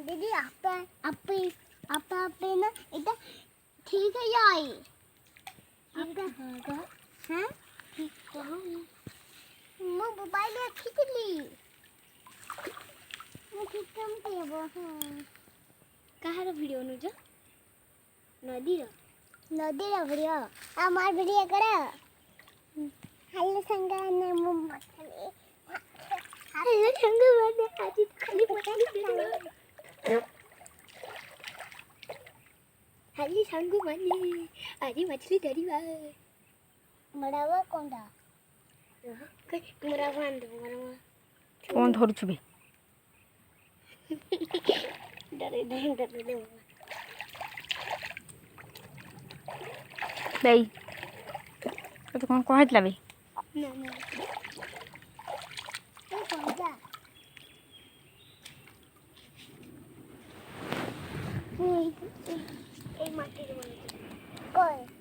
दीदी आप ना इधर ठीक है यार आपका हैं कहाँ मैं मोबाइल में खींच ली मैं कितम के वो कहाँ रो वीडियो नु जो नदी रो वीडियो हमार वीडियो करा हेलो संगा ने मछली हेलो संगा मैंने आज खाली मछली हेलो संगू मैंने आज मछली धरी बा मरावा कोंडा मरावा कौन धरुछु बे डरे बेई तो कौन कहतला बे ना तो कोंडा एक माटी कोई